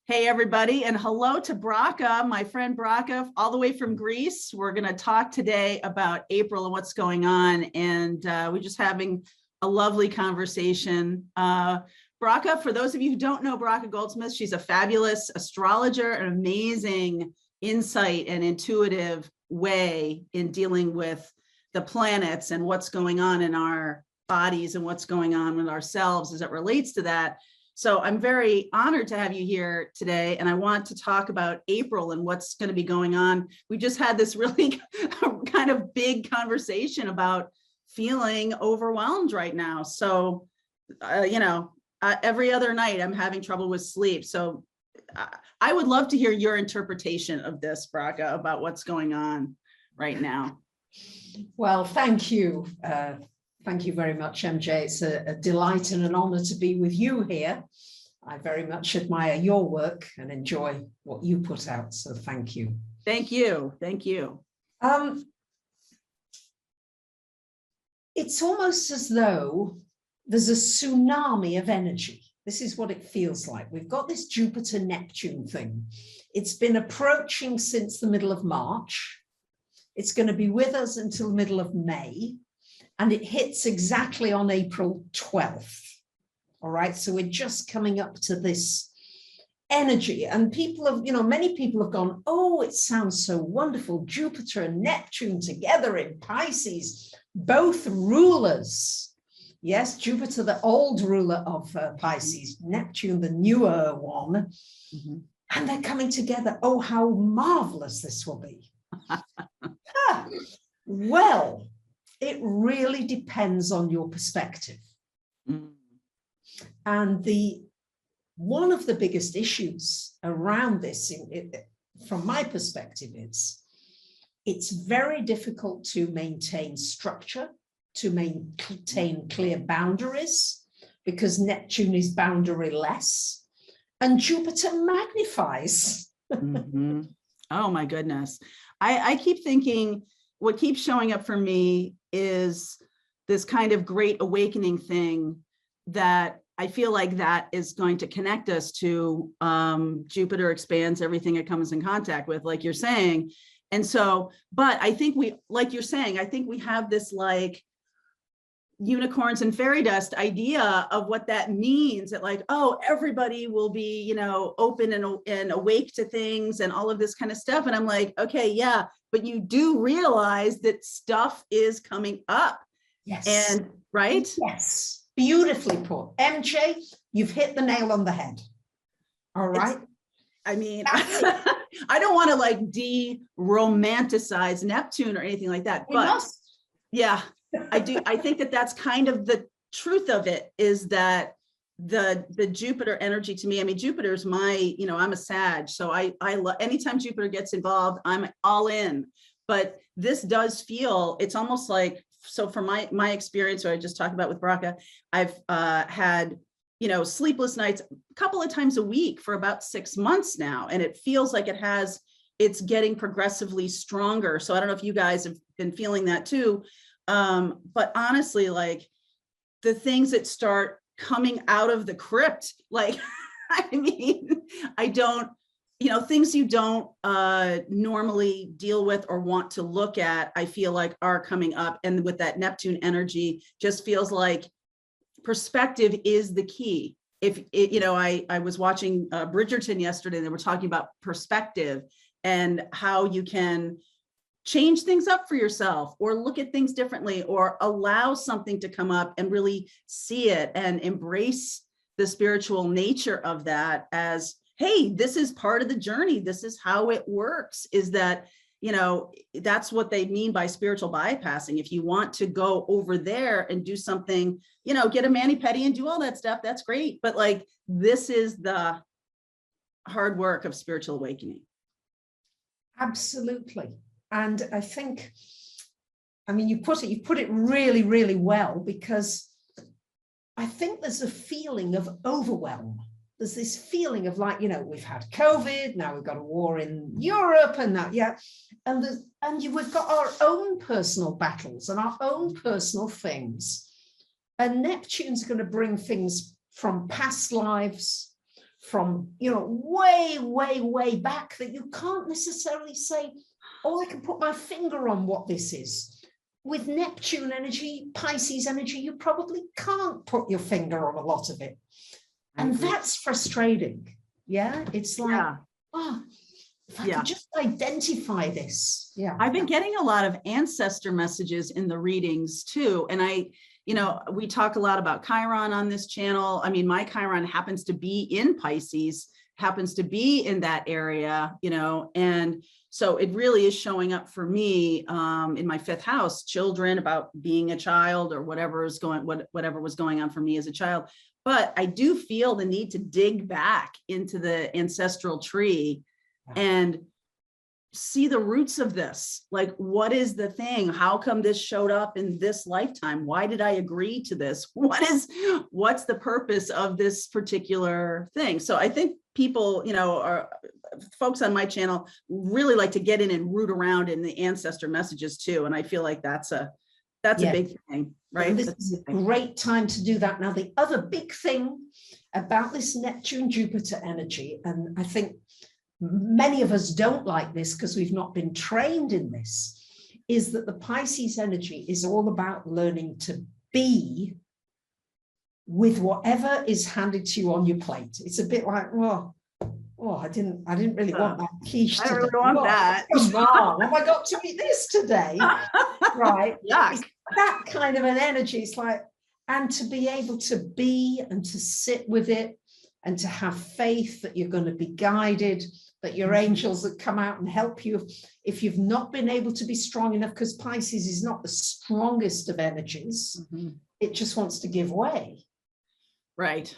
Hey, everybody, and hello to Bracha, my friend Bracha, all the way from Greece. We're going to talk today about April and what's going on, and we're just having a lovely conversation. Bracha, for those of you who don't know Bracha Goldsmith, she's a fabulous astrologer, an amazing insight and intuitive way in dealing with the planets and what's going on in our bodies and what's going on with ourselves as it relates to that. So I'm very honored to have you here today, and I want to talk about April and what's going to be going on. We just had this really kind of big conversation about feeling overwhelmed right now. So, every other night I'm having trouble with sleep. So I would love to hear your interpretation of this, Bracha, about what's going on right now. Well, thank you. Thank you very much, MJ. It's a delight and an honor to be with you here. I very much admire your work and enjoy what you put out. So thank you. Thank you. Thank you. It's almost as though there's a tsunami of energy. This is what it feels like. We've got this Jupiter-Neptune thing. It's been approaching since the middle of March. It's going to be with us until the middle of May. And it hits exactly on April 12th. All right. So we're just coming up to this energy, and people have, many people have gone, oh, it sounds so wonderful. Jupiter and Neptune together in Pisces, both rulers. Yes, Jupiter, the old ruler of Pisces, Neptune, the newer one. Mm-hmm. And they're coming together. Oh, how marvelous this will be. Well, it really depends on your perspective. Mm. And one of the biggest issues around this, from my perspective, is it's very difficult to maintain structure, to maintain clear boundaries, because Neptune is boundaryless and Jupiter magnifies. Mm-hmm. Oh, my goodness. I keep thinking, what keeps showing up for me is this kind of great awakening thing that I feel like that is going to connect us to Jupiter expands everything it comes in contact with, like you're saying. And so, but I think like you're saying, I think we have this like unicorns and fairy dust idea of what that means, that like, oh, everybody will be, open and awake to things and all of this kind of stuff. And I'm like, okay, yeah, but you do realize that stuff is coming up. Yes. And right? Yes. Beautifully put. MJ, you've hit the nail on the head. All right. I don't want to like de-romanticize Neptune or anything like that, but yeah, I do. I think that that's kind of the truth of it, is that the Jupiter energy to me, I mean, Jupiter's my, I'm a Sag. So I love, anytime Jupiter gets involved, I'm all in. But this does feel, it's almost like, so from my experience, what I just talked about with Bracha, I've had, sleepless nights a couple of times a week for about 6 months now. And it feels like it's getting progressively stronger. So I don't know if you guys have been feeling that too. But honestly, like the things that start coming out of the crypt, like, I mean, I don't, things you don't normally deal with or want to look at, I feel like are coming up. And with that Neptune energy, just feels like perspective is the key. If it, I was watching Bridgerton yesterday, and they were talking about perspective and how you can change things up for yourself, or look at things differently, or allow something to come up and really see it and embrace the spiritual nature of that as, hey, this is part of the journey. This is how it works, is that, that's what they mean by spiritual bypassing. If you want to go over there and do something, get a mani-pedi and do all that stuff, that's great. But like, this is the hard work of spiritual awakening. Absolutely. And I think, you put it really, really well, because I think there's a feeling of overwhelm. There's this feeling of like, we've had COVID, now we've got a war in Europe and that, yeah. We've got our own personal battles and our own personal things. And Neptune's going to bring things from past lives, from, you know, way, way, way back that you can't necessarily say, oh, I can put my finger on what this is. With Neptune energy, Pisces energy, you probably can't put your finger on a lot of it. And that's frustrating. Yeah, it's like, oh, if I could just identify this. Yeah. I've been getting a lot of ancestor messages in the readings too. And you know, we talk a lot about Chiron on this channel. I mean, my Chiron happens to be in Pisces, happens to be in that area, you know, and so it really is showing up for me in my 5th house, children, about being a child or whatever was going on for me as a child. But I do feel the need to dig back into the ancestral tree and see the roots of this. Like, what is the thing? How come this showed up in this lifetime? Why did I agree to this? What's the purpose of this particular thing? So I think people, you know, folks on my channel really like to get in and root around in the ancestor messages too. And I feel like that's a big thing, right? And this is a great time to do that. Now, the other big thing about this Neptune Jupiter energy, and I think many of us don't like this because we've not been trained in this, is that the Pisces energy is all about learning to be with whatever is handed to you on your plate. It's a bit like, well, oh, I didn't really want that quiche today. I don't really want that. Come on, have I got to eat this today? Right. Yeah. That kind of an energy. It's like, and to be able to be and to sit with it and to have faith that you're going to be guided, that your angels that come out and help you if you've not been able to be strong enough, because Pisces is not the strongest of energies. It just wants to give way. Right.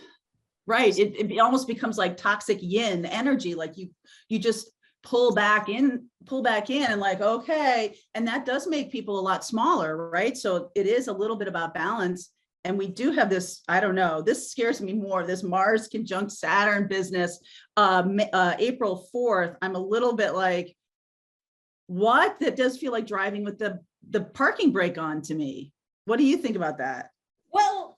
It almost becomes like toxic yin energy. Like you just pull back in and like, okay. And that does make people a lot smaller, right? So it is a little bit about balance. And we do have this, I don't know, this scares me more, this Mars conjunct Saturn business, April 4th. I'm a little bit like, what? That does feel like driving with the parking brake on to me. What do you think about that? Well,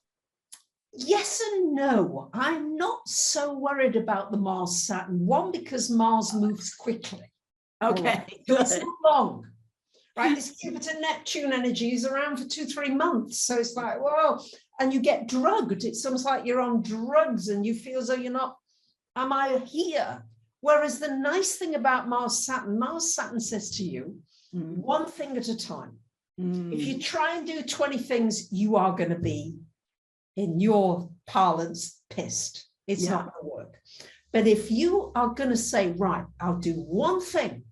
yes and no. I'm not so worried about the Mars Saturn. One, because Mars moves quickly. Okay, it's not long. Right, this Jupiter Neptune energy is around for 2-3 months. So it's like, whoa, and you get drugged. It's almost like you're on drugs and you feel as though you're not, am I here? Whereas the nice thing about Mars Saturn says to you, one thing at a time. If you try and do 20 things, you are going to be, in your parlance, pissed. It's not going to work. But if you are going to say, right, I'll do one thing,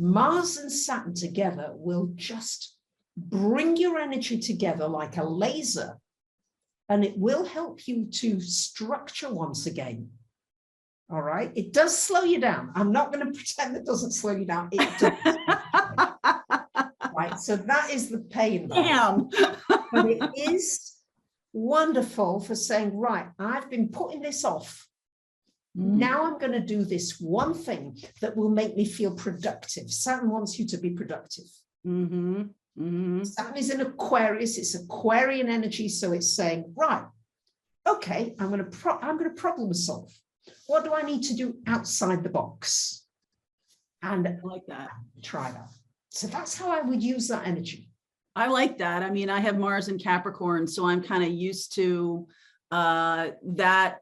Mars and Saturn together will just bring your energy together like a laser, and it will help you to structure once again. All right. It does slow you down. I'm not going to pretend it doesn't slow you down. It does. Right. So that is the pain. Damn. But it is wonderful for saying, right, I've been putting this off. Now I'm going to do this one thing that will make me feel productive. Saturn wants you to be productive. Saturn is in Aquarius. It's Aquarian energy. So it's saying, right, okay, I'm going to problem solve. What do I need to do outside the box? And I like that. Try that. So that's how I would use that energy. I like that. I mean, I have Mars in Capricorn, so I'm kind of used to that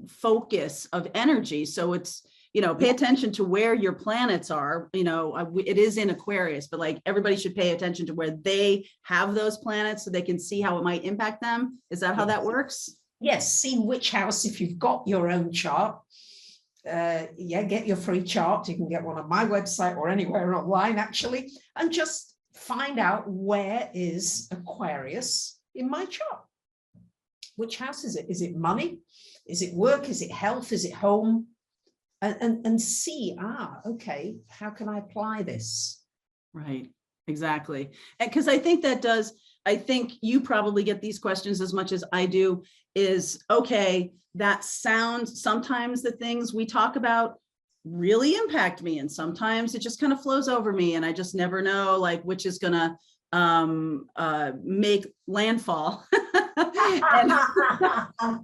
focus of energy. So it's, you know, pay attention to where your planets are. You know, it is in Aquarius, but like everybody should pay attention to where they have those planets so they can see how it might impact them. Is that how that works? Yes. See which house, if you've got your own chart, get your free chart. You can get one on my website or anywhere online, actually, and just find out where is Aquarius in my chart. Which house is it? Is it money? Is it work? Is it health? Is it home? And see, okay, how can I apply this? Right, exactly. Because I think I think you probably get these questions as much as I do, is, okay, that sounds, sometimes the things we talk about really impact me, and sometimes it just kind of flows over me, and I just never know like which is gonna make landfall.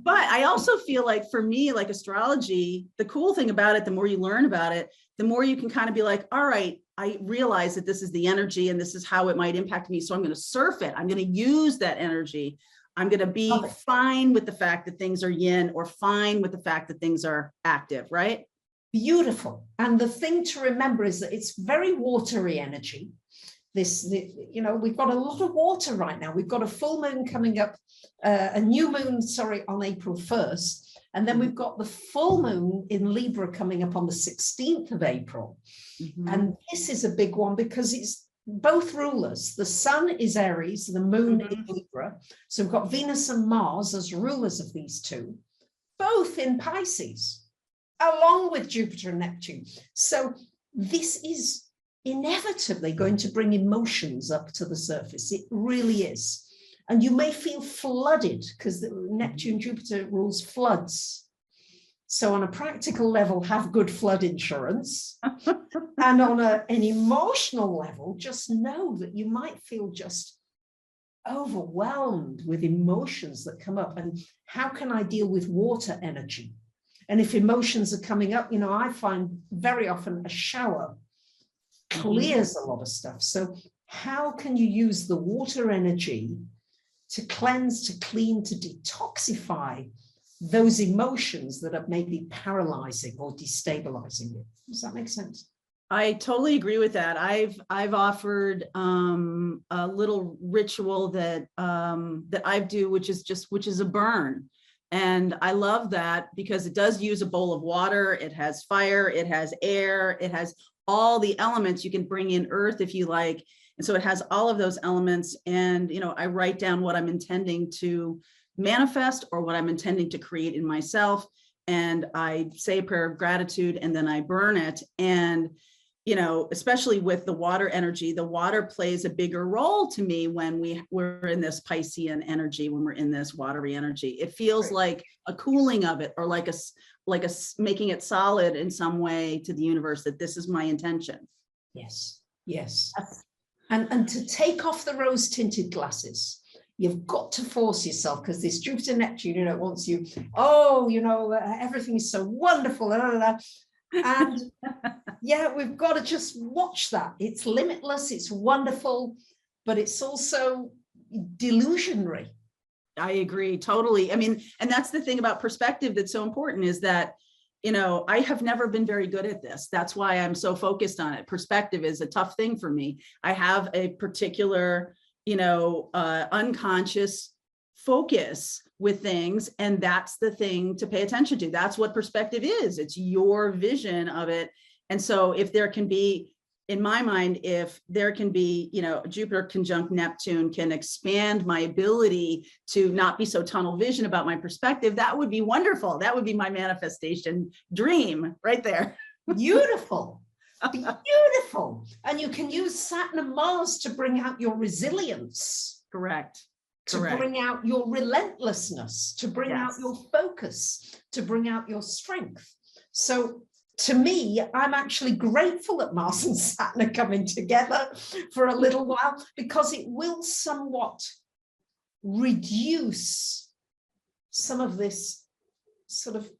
But I also feel like for me, like astrology, the cool thing about it, the more you learn about it, the more you can kind of be like, all right, I realize that this is the energy and this is how it might impact me. So I'm going to surf it. I'm going to use that energy. I'm going to be fine with the fact that things are yin, or fine with the fact that things are active, right? Beautiful. And the thing to remember is that it's very watery energy. We've got a lot of water right now. We've got a full moon coming up, a new moon, on April 1st. And then we've got the full moon in Libra coming up on the 16th of April. Mm-hmm. And this is a big one because it's both rulers. The sun is Aries, the moon is Libra. So we've got Venus and Mars as rulers of these two, both in Pisces, along with Jupiter and Neptune. So this is inevitably going to bring emotions up to the surface. It really is. And you may feel flooded because the Neptune Jupiter rules floods. So on a practical level, have good flood insurance. And on an emotional level, just know that you might feel just overwhelmed with emotions that come up. And how can I deal with water energy? And if emotions are coming up, I find very often a shower clears a lot of stuff. So how can you use the water energy to cleanse, to clean, to detoxify those emotions that are maybe paralyzing or destabilizing you? Does that make sense? I totally agree with that. I've offered a little ritual that I do, which is a burn. And I love that because it does use a bowl of water. It has fire, it has air, it has all the elements. You can bring in earth if you like. And so it has all of those elements. And, I write down what I'm intending to manifest or what I'm intending to create in myself. And I say a prayer of gratitude and then I burn it. And, especially with the water energy, the water plays a bigger role to me when we're in this Piscean energy, when we're in this watery energy. It feels like a cooling of it, or like a making it solid in some way to the universe that this is my intention. Yes. And to take off the rose tinted glasses, you've got to force yourself, because this Jupiter Neptune, wants you, everything is so wonderful. And yeah, we've got to just watch that. It's limitless, it's wonderful, but it's also delusionary. I agree totally. I mean, and that's the thing about perspective that's so important, is that, I have never been very good at this. That's why I'm so focused on it. Perspective is a tough thing for me. I have a particular, unconscious focus with things, and that's the thing to pay attention to. That's what perspective is. It's your vision of it. And so if there can be, in my mind, if there can be, Jupiter conjunct Neptune can expand my ability to not be so tunnel vision about my perspective, that would be wonderful. That would be my manifestation dream right there. Beautiful. Beautiful. And you can use Saturn and Mars to bring out your resilience. Correct. To bring out your relentlessness, to bring out your focus, to bring out your strength. So to me, I'm actually grateful that Mars and Saturn are coming together for a little while, because it will somewhat reduce some of this sort of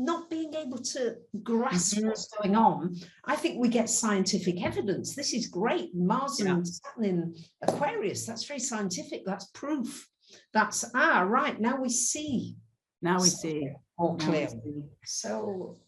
not being able to grasp what's going on. I think we get scientific evidence. This is great. Mars and Saturn in Aquarius, that's very scientific. That's proof. That's, right, now we see. Now we see. More clearly. So,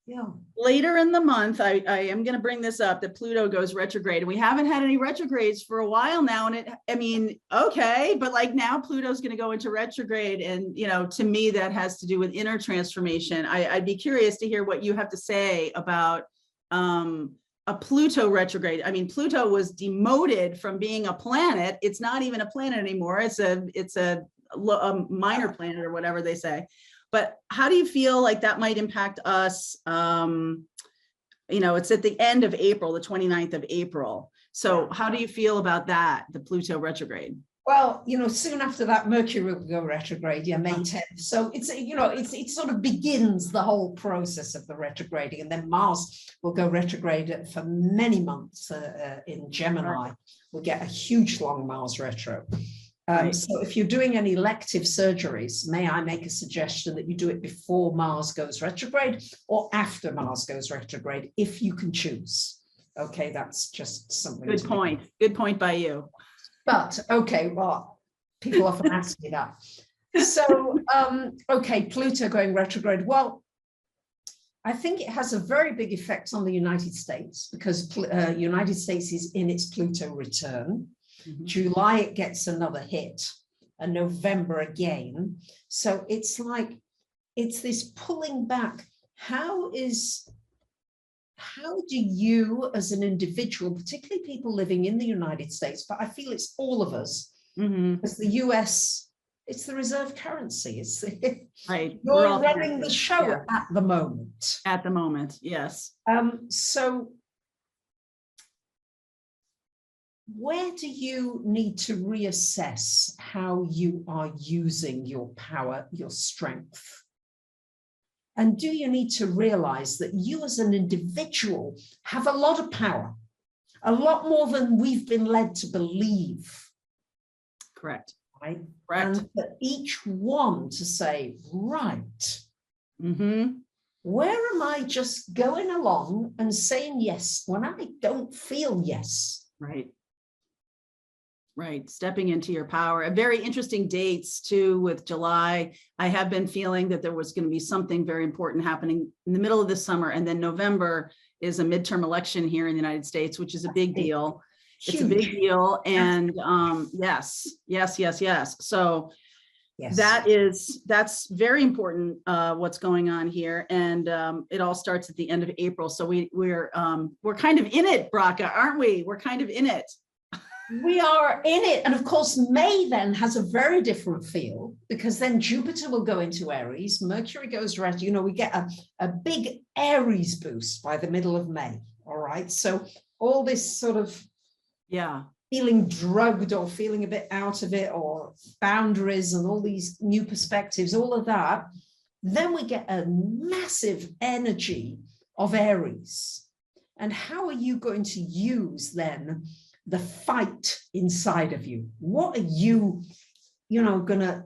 yeah. Later in the month, I am going to bring this up, that Pluto goes retrograde, and we haven't had any retrogrades for a while now. And okay, but like now Pluto's going to go into retrograde. And, to me, that has to do with inner transformation. I'd be curious to hear what you have to say about a Pluto retrograde. I mean, Pluto was demoted from being a planet. It's not even a planet anymore. It's a minor planet, or whatever they say. But how do you feel like that might impact us? It's at the end of April, the 29th of April. So how do you feel about that, the Pluto retrograde? Well, soon after that, Mercury will go retrograde, May 10th. So it sort of begins the whole process of the retrograding. And then Mars will go retrograde for many months in Gemini. We'll get a huge long Mars retro. Right. So if you're doing any elective surgeries, may I make a suggestion that you do it before Mars goes retrograde or after Mars goes retrograde, if you can choose. Okay, that's just something. Good point. Good point by you. But okay, well, people often ask me that. So, okay, Pluto going retrograde. Well, I think it has a very big effect on the United States because United States is in its Pluto return. Mm-hmm. July, it gets another hit, and November again. So it's like, it's this pulling back. How do you as an individual, particularly people living in the United States, but I feel it's all of us, because the US, it's the reserve currency. It's right. You're running the show at the moment. At the moment, yes. So where do you need to reassess how you are using your power, your strength? And do you need to realize that you as an individual have a lot of power, a lot more than we've been led to believe? Correct. Right? Correct. And for each one to say, right, mm-hmm. Where am I just going along and saying yes when I don't feel yes? Right. Right. Stepping into your power. Very interesting dates too with July. I have been feeling that there was going to be something very important happening in the middle of the summer. And then November is a midterm election here in the United States, which is a big deal. It's a big deal. And yes. So that's very important, what's going on here. And it all starts at the end of April. So we're kind of in it, Bracha, aren't we? We're kind of in it. We are in it. And of course, May then has a very different feel, because then Jupiter will go into Aries, Mercury goes right, we get a big Aries boost by the middle of May. All right. So all this sort of feeling drugged or feeling a bit out of it, or boundaries and all these new perspectives, all of that, then we get a massive energy of Aries. And how are you going to use then the fight inside of you? What are you, going to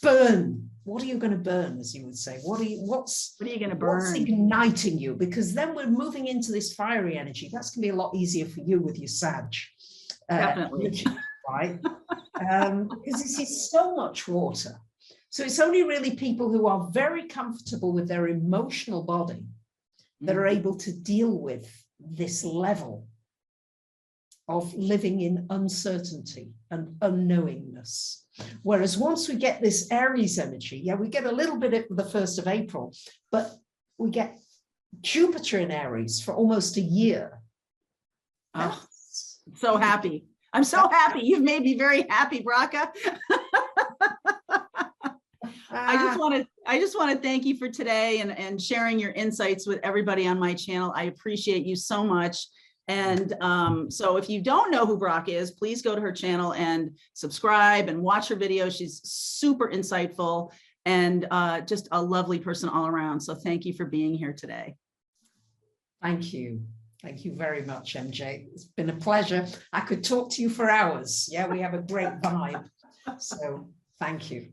burn? What are you going to burn, as you would say? What are you going to burn? What's igniting you? Because then we're moving into this fiery energy. That's going to be a lot easier for you with your Sag. Definitely. Right? Because this is so much water. So it's only really people who are very comfortable with their emotional body that are able to deal with this level of living in uncertainty and unknowingness. Whereas once we get this Aries energy, we get a little bit at the 1st of April, but we get Jupiter in Aries for almost a year. Oh, so happy. I'm so happy. You've made me very happy, Bracha. I just want to thank you for today and sharing your insights with everybody on my channel. I appreciate you so much. And so if you don't know who Bracha is, please go to her channel and subscribe and watch her videos. She's super insightful and just a lovely person all around. So thank you for being here today. Thank you. Thank you very much, MJ. It's been a pleasure. I could talk to you for hours. Yeah, we have a great vibe. So thank you.